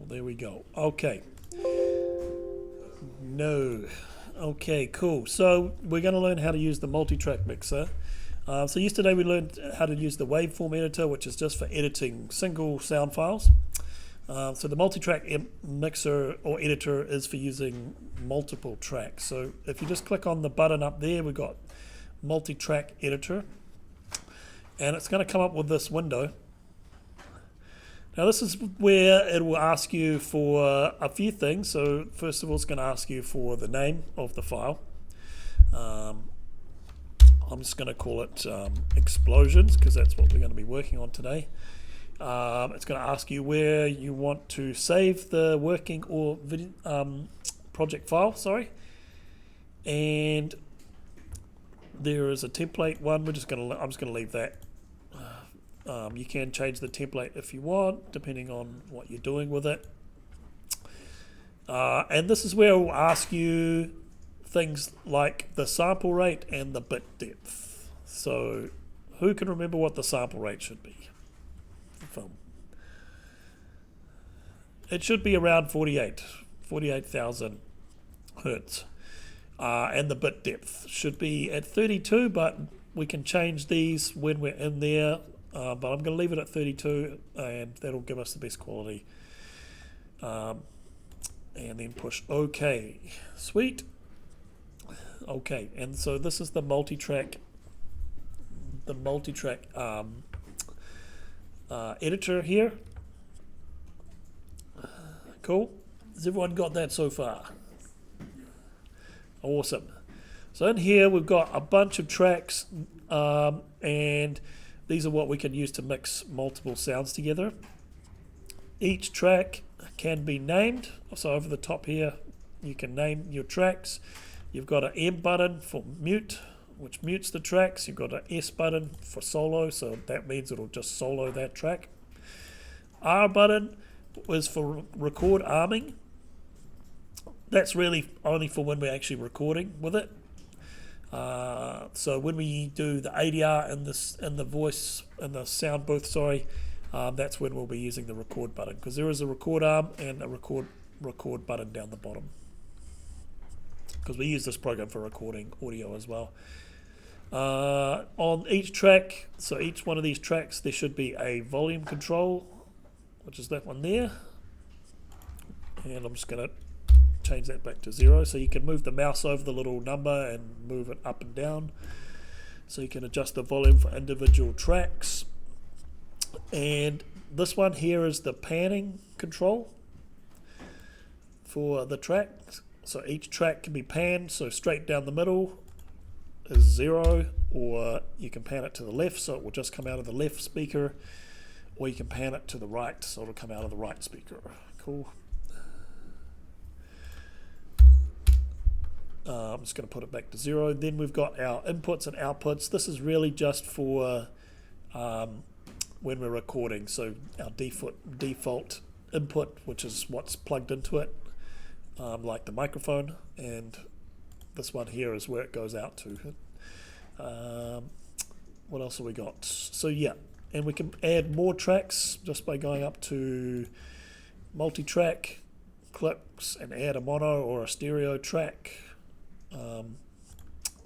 there we go. Okay. No. Okay, cool. So we're going to learn how to use the multi-track mixer. So yesterday we learned how to use the Waveform editor, which is just for editing single sound files. So the multi-track mixer or editor is for using multiple tracks. So if you just click on the button up there, we've got multi-track editor, and it's going to come up with this window. Now this is where it will ask you for a few things. So first of all, it's going to ask you for the name of the file. I'm just going to call it explosions, because that's what we're going to be working on today. It's going to ask you where you want to save the working or video, project file, and there is a template one. I'm just going to leave that. You can change the template if you want, depending on what you're doing with it. And this is where it will ask you things like the sample rate and the bit depth. So who can remember what the sample rate should be? It should be around 48,000 hertz. And the bit depth should be at 32, but we can change these when we're in there. But I'm going to leave it at 32, and that'll give us the best quality. And then push OK. Sweet. Okay, and so this is the multi-track editor here. Cool. Has everyone got that so far? Awesome. So in here we've got a bunch of tracks, and these are what we can use to mix multiple sounds together. Each track can be named. So over the top here you can name your tracks. You've got an M button for mute, which mutes the tracks. You've got an S button for solo, so that means it'll just solo that track. R button is for record arming. That's really only for when we're actually recording with it. So when we do the ADR and the voice and the sound booth, that's when we'll be using the record button, because there is a record arm and a record button down the bottom, because we use this program for recording audio as well. On each track, so each one of these tracks, there should be a volume control, which is that one there. And I'm just going to change that back to 0, so you can move the mouse over the little number and move it up and down. So you can adjust the volume for individual tracks. And this one here is the panning control for the tracks. So each track can be panned, so straight down the middle is 0, or you can pan it to the left, so it will just come out of the left speaker, or you can pan it to the right, so it'll come out of the right speaker. Cool. I'm just going to put it back to 0. Then we've got our inputs and outputs. This is really just for when we're recording, so our default input, which is what's plugged into it, like the microphone, and this one here is where it goes out to. What else have we got? So yeah, and we can add more tracks just by going up to multi-track, clicks, and add a mono or a stereo track,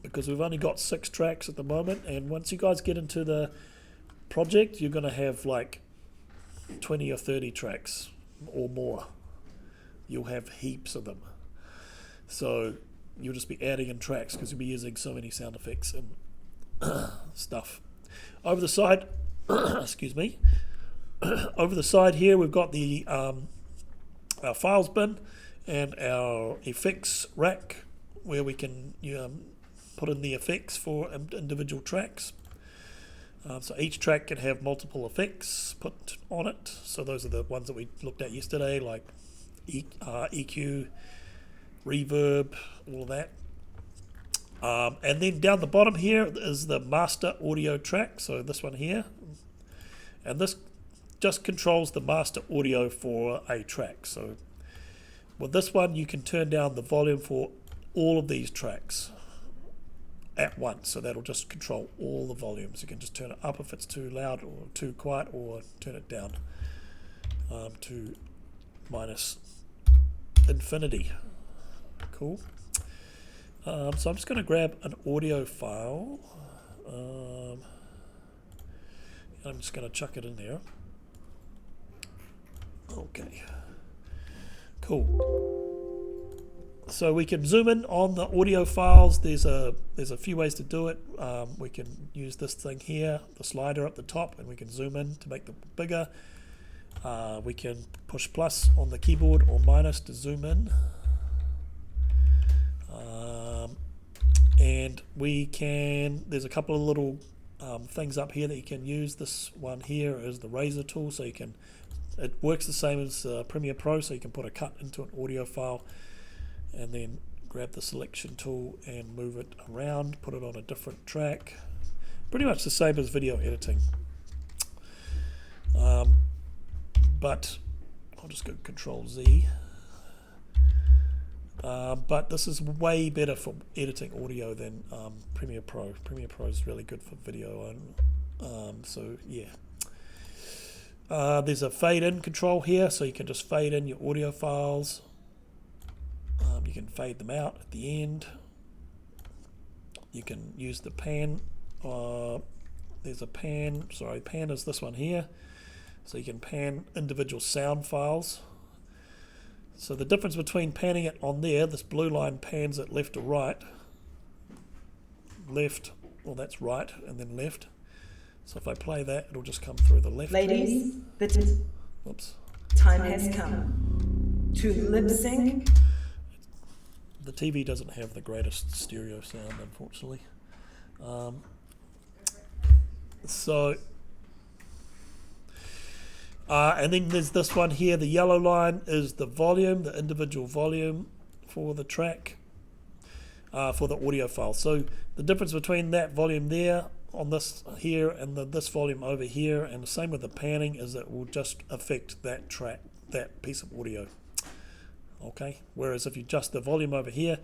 because we've only got 6 tracks at the moment, and once you guys get into the project, you're going to have like 20 or 30 tracks or more. You'll have heaps of them, so you'll just be adding in tracks because you'll be using so many sound effects and stuff. Over the side, excuse me, over the side here we've got the our files bin and our effects rack, where we can put in the effects for individual tracks. So each track can have multiple effects put on it. So those are the ones that we looked at yesterday, like EQ, reverb, all of that. And then down the bottom here is the master audio track, so this one here. And this just controls the master audio for a track. So with this one you can turn down the volume for all of these tracks at once, so that'll just control all the volumes. You can just turn it up if it's too loud or too quiet, or turn it down to minus infinity. Cool. So I'm just going to grab an audio file. I'm just going to chuck it in there. Okay. Cool. So we can zoom in on the audio files. There's a few ways to do it. We can use this thing here, the slider up the top, and we can zoom in to make them bigger. We can push plus on the keyboard or minus to zoom in. And we can, there's a couple of little things up here that you can use. This one here is the razor tool, so you can, it works the same as Premiere Pro, so you can put a cut into an audio file and then grab the selection tool and move it around, put it on a different track. Pretty much the same as video editing. But I'll just go Control Z. But this is way better for editing audio than Premiere Pro. Premiere Pro is really good for video. So yeah. There's a fade in control here, so you can just fade in your audio files. You can fade them out at the end. You can use the pan. There's a pan, sorry, pan is this one here. So you can pan individual sound files. So the difference between panning it on there, this blue line pans it left to right. Left, well that's right, and then left. So if I play that, it'll just come through the left. Ladies, the time has come to lip sync. The TV doesn't have the greatest stereo sound, unfortunately. And then there's this one here. The yellow line is the volume, the individual volume for the track, for the audio file. So the difference between that volume there on this here and this volume over here, and the same with the panning, is that it will just affect that track, that piece of audio. Okay, whereas if you adjust the volume over here,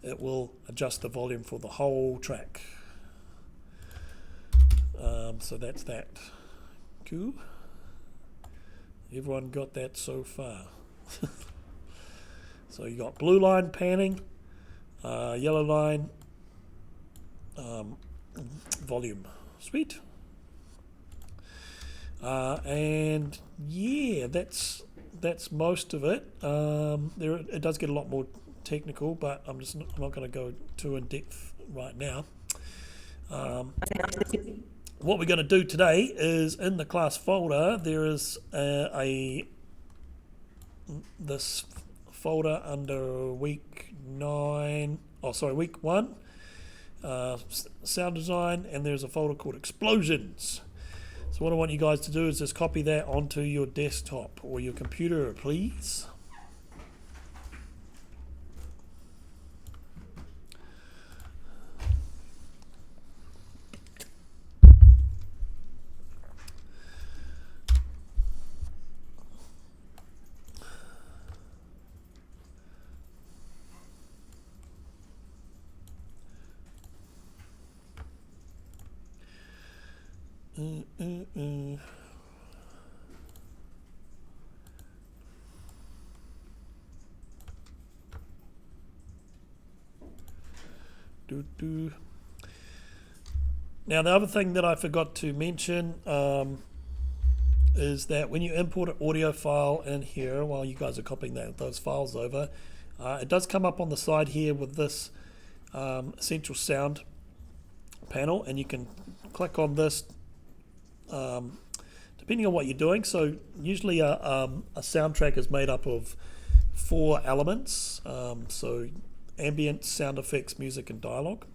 it will adjust the volume for the whole track. So that's that. Cool. Everyone got that so far? So you got blue line panning, yellow line volume. Sweet. And yeah, that's most of it. It does get a lot more technical, but I'm not going to go too in depth right now. What we're going to do today is, in the class folder there is this folder under week 1, sound design, and there's a folder called explosions. So what I want you guys to do is just copy that onto your desktop or your computer, please. Now the other thing that I forgot to mention is that when you import an audio file in here, while you guys are copying those files over, it does come up on the side here with this essential sound panel, and you can click on this depending on what you're doing. So usually a soundtrack is made up of 4 elements, so ambient, sound effects, music, and dialogue.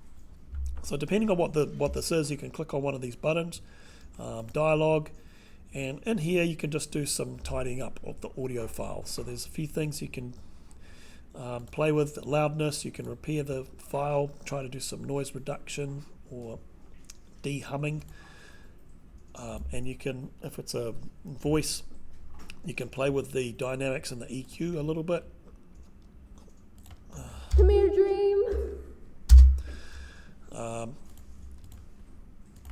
So depending on what this is, you can click on one of these buttons, dialogue, and in here you can just do some tidying up of the audio file. So there's a few things you can play with. Loudness, you can repair the file, try to do some noise reduction or de-humming, and you can, if it's a voice, you can play with the dynamics and the EQ a little bit. Come here, dream.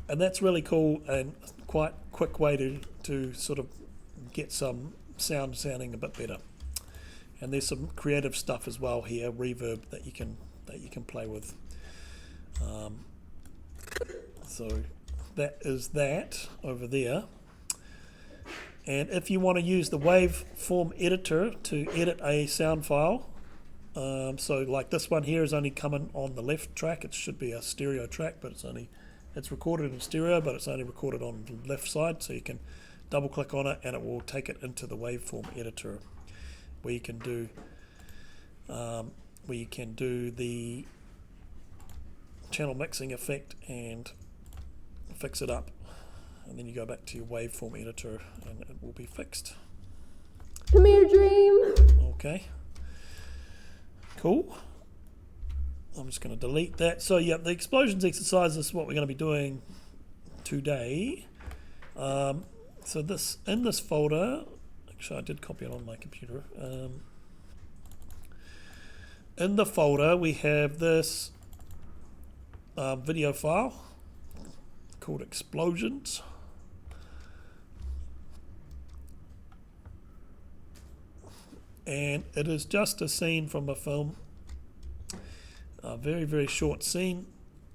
And that's really cool and quite quick way to sort of get some sound sounding a bit better. And there's some creative stuff as well here, reverb that you can play with. So that is that over there. And if you want to use the Waveform editor to edit a sound file, so like this one here is only coming on the left track. It should be a stereo track, but it's recorded in stereo, but it's only recorded on the left side. So you can double click on it and it will take it into the Waveform editor, where you can do the channel mixing effect and fix it up, and then you go back to your Waveform editor and it will be fixed. Come here, dream. Okay, cool. I'm just going to delete that. So yeah, the explosions exercise is what we're going to be doing today. So this, in this folder, actually I did copy it on my computer. In the folder we have this video file called Explosions. And it is just a scene from a film, a very, very short scene,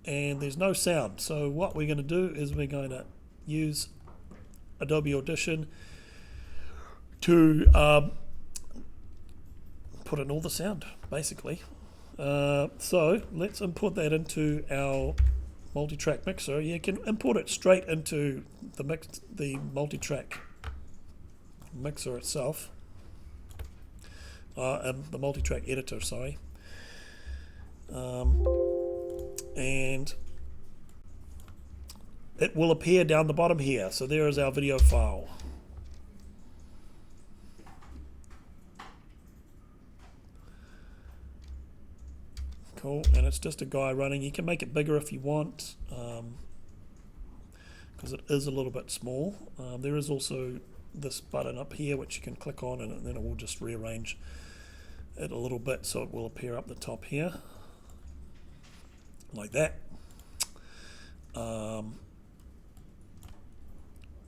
and there's no sound. So what we're going to do is we're going to use Adobe Audition to put in all the sound, basically. So let's import that into our multi-track mixer. You can import it straight into the multi-track mixer itself, and the multi-track editor, sorry. And it will appear down the bottom here. So there is our video file. Cool, and it's just a guy running. You can make it bigger if you want, because it is a little bit small. There is also this button up here which you can click on, and then it will just rearrange it a little bit so it will appear up the top here, like that.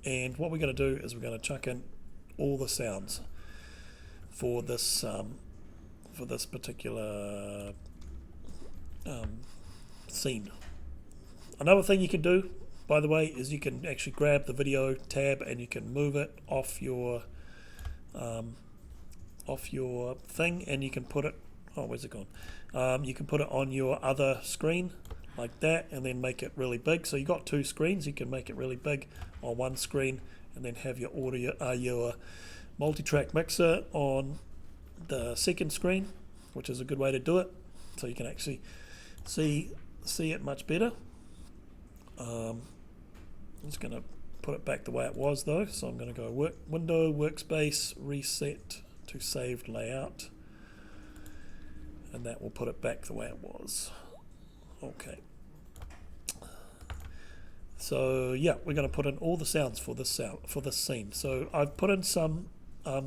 And what we're going to do is we're going to chuck in all the sounds for this particular scene. Another thing you can do, by the way, is you can actually grab the video tab and you can move it off your thing, and you can put it, oh, where's it gone? You can put it on your other screen like that, and then make it really big. So you got two screens. You can make it really big on one screen, and then have your audio, your multi-track mixer on the second screen, which is a good way to do it. So you can actually see it much better. I'm just going to put it back the way it was though. So I'm going to go Window, Workspace, Reset to Saved Layout, and that will put it back the way it was. Okay. So yeah, we're going to put in all the sounds for this scene. So I've put in some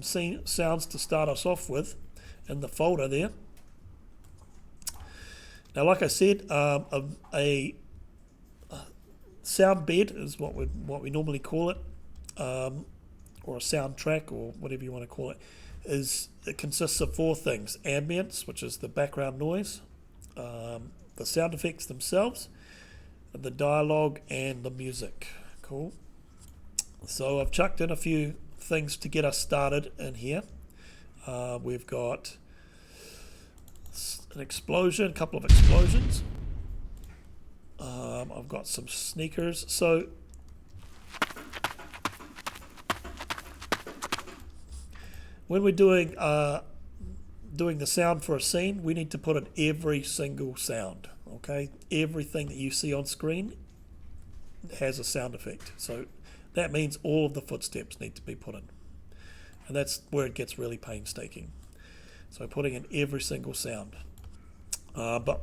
sounds to start us off with in the folder there. Now, like I said, a sound bed is what we normally call it, or a soundtrack, or whatever you want to call it. It consists of four things: ambience, which is the background noise, the sound effects themselves, the dialogue, and the music. Cool. So I've chucked in a few things to get us started in here. We've got an explosion, a couple of explosions. I've got some sneakers. So when we're doing the sound for a scene, we need to put in every single sound. Okay, everything that you see on screen has a sound effect. So that means all of the footsteps need to be put in, and that's where it gets really painstaking. So putting in every single sound. But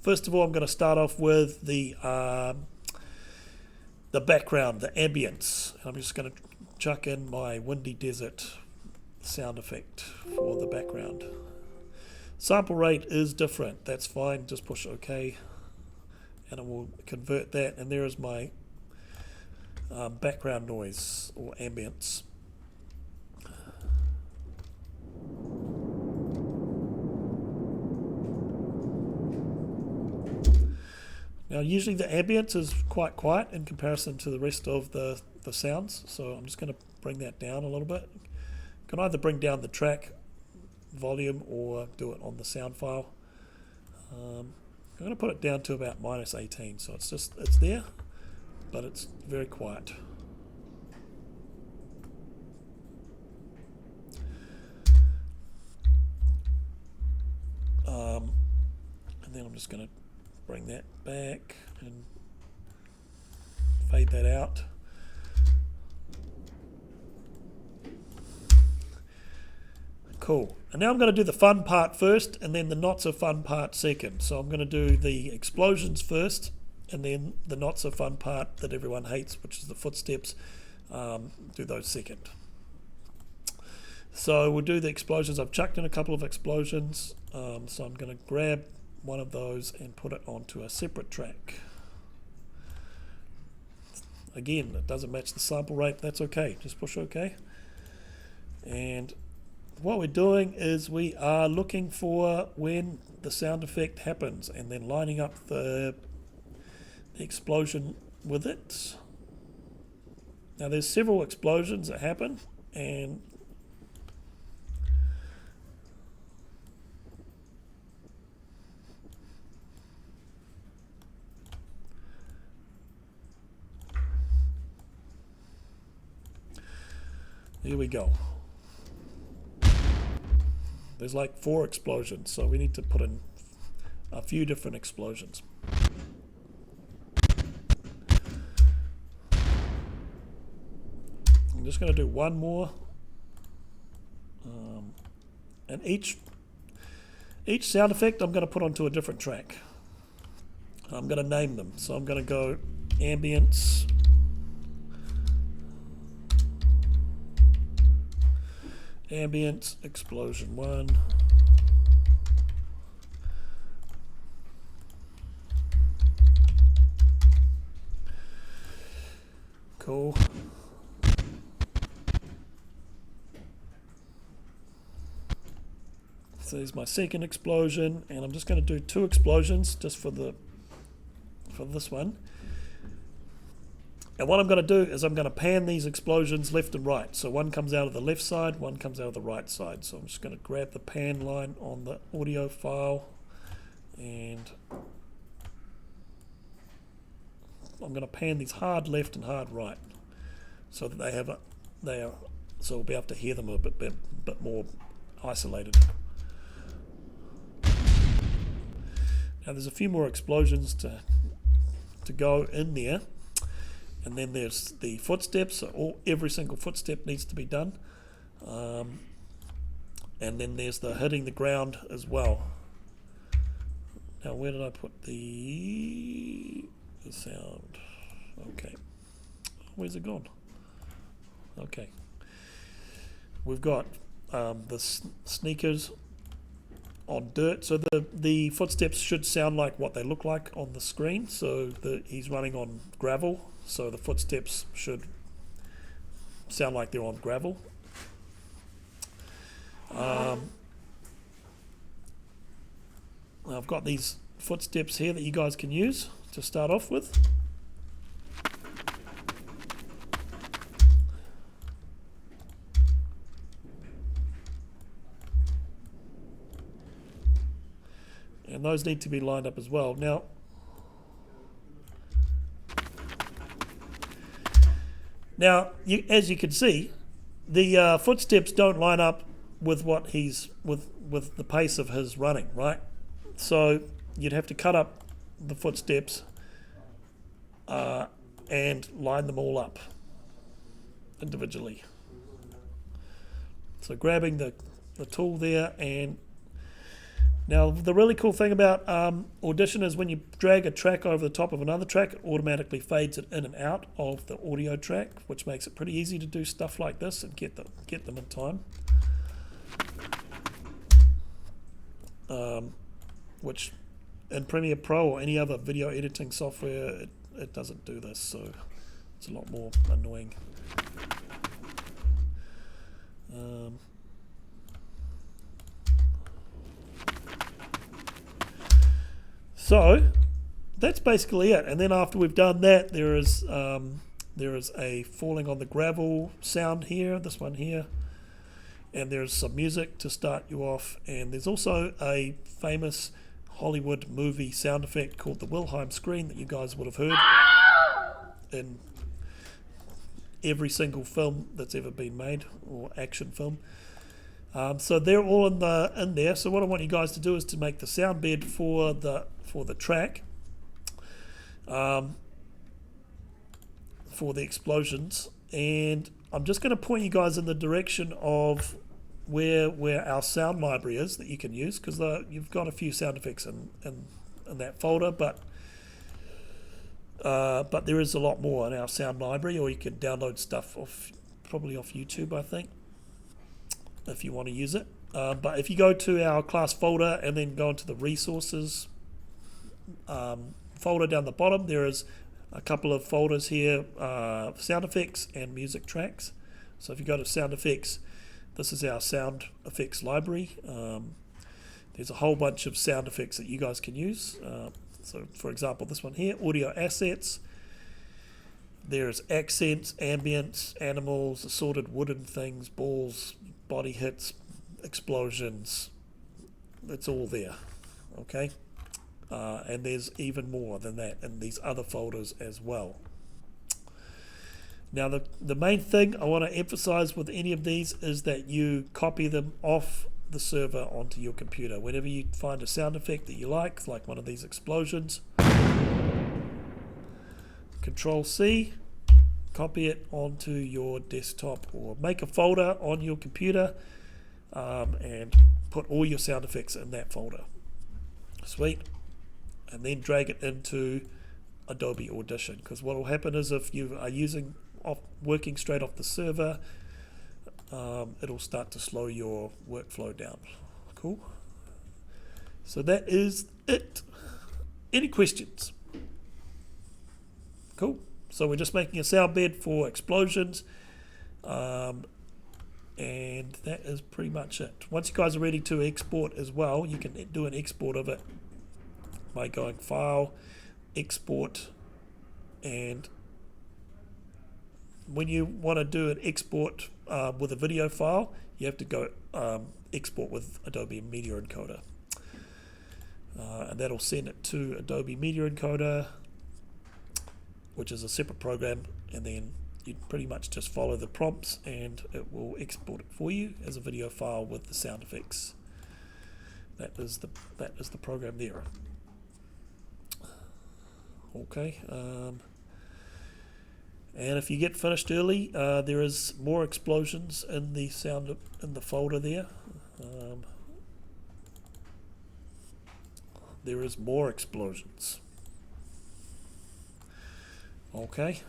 first of all, I'm going to start off with the background, the ambience. I'm just going to chuck in my windy desert sound effect for the background. Sample rate is different. That's fine. Just push OK, and it will convert that. And there is my background noise or ambience. Now usually the ambience is quite quiet in comparison to the rest of the sounds, so I'm just going to bring that down a little bit. You can either bring down the track volume or do it on the sound file. I'm going to put it down to about -18, so it's there, but it's very quiet. And then I'm just going to bring that back and fade that out. Cool. And now I'm going to do the fun part first and then the not so fun part second. So I'm going to do the explosions first and then the not so fun part that everyone hates, which is the footsteps. Do those second. So we'll do the explosions. I've chucked in a couple of explosions. So I'm going to grab one of those and put it onto a separate track. Again, it doesn't match the sample rate. That's okay. Just push OK. And what we're doing is we are looking for when the sound effect happens and then lining up the explosion with it. Now there's several explosions that happen, and here we go. There's like 4 explosions, so we need to put in a few different explosions. I'm just going to do one more, and each sound effect I'm going to put onto a different track. I'm going to name them, so I'm going to go ambience, explosion 1, cool. So there's my second explosion, and I'm just going to do 2 explosions just for this one. And what I'm going to do is I'm going to pan these explosions left and right. So one comes out of the left side, one comes out of the right side. So I'm just going to grab the pan line on the audio file, and I'm going to pan these hard left and hard right, so that so we'll be able to hear them a bit more isolated. Now there's a few more explosions to go in there. And then there's the footsteps, so every single footstep needs to be done. And then there's the hitting the ground as well. Now where did I put the sound? Okay. Where's it gone? Okay. We've got the sneakers on dirt. So the footsteps should sound like what they look like on the screen. So he's running on gravel. So the footsteps should sound like they're on gravel. I've got these footsteps here that you guys can use to start off with. And those need to be lined up as well. Now, as you can see, the footsteps don't line up with what with the pace of his running, right? So you'd have to cut up the footsteps and line them all up individually. So grabbing the tool there, and now the really cool thing about Audition is when you drag a track over the top of another track, it automatically fades it in and out of the audio track, which makes it pretty easy to do stuff like this and get them in time. Which in Premiere Pro or any other video editing software, it doesn't do this, so it's a lot more annoying. So that's basically it. And then after we've done that, there is a falling on the gravel sound here, this one here, and there's some music to start you off, and there's also a famous Hollywood movie sound effect called the Wilhelm scream that you guys would have heard in every single film that's ever been made, or action film. So they're all in there. So what I want you guys to do is to make the sound bed for the track, for the explosions, and I'm just going to point you guys in the direction of where our sound library is that you can use, because you've got a few sound effects in that folder, but there is a lot more in our sound library, or you can download stuff probably off YouTube, I think, if you want to use it. But if you go to our class folder and then go into the resources folder down the bottom, there is a couple of folders here, sound effects and music tracks. So if you go to sound effects, this is our sound effects library. There's a whole bunch of sound effects that you guys can use. So for example, this one here, audio assets. There's accents, ambience, animals, assorted wooden things, balls, body hits, explosions. It's all there, okay? And there's even more than that in these other folders as well. Now the main thing I want to emphasize with any of these is that you copy them off the server onto your computer. Whenever you find a sound effect that you like one of these explosions, Control C, copy it onto your desktop, or make a folder on your computer and put all your sound effects in that folder. Sweet. And then drag it into Adobe Audition, because what will happen is if you are working straight off the server, it'll start to slow your workflow down. Cool. So that is it. Any questions? Cool. So we're just making a sound bed for explosions, and that is pretty much it. Once you guys are ready to export as well, you can do an export of it by going File, Export, and when you want to do an export with a video file, you have to go export with Adobe Media Encoder, and that'll send it to Adobe Media Encoder, which is a separate program, and then you pretty much just follow the prompts and it will export it for you as a video file with the sound effects. That is the program there. Okay, and if you get finished early, there is more explosions in the folder there. There is more explosions. Okay,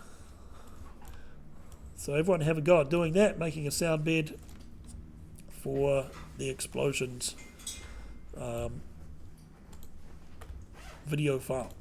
so everyone have a go at doing that, making a sound bed for the explosions video file.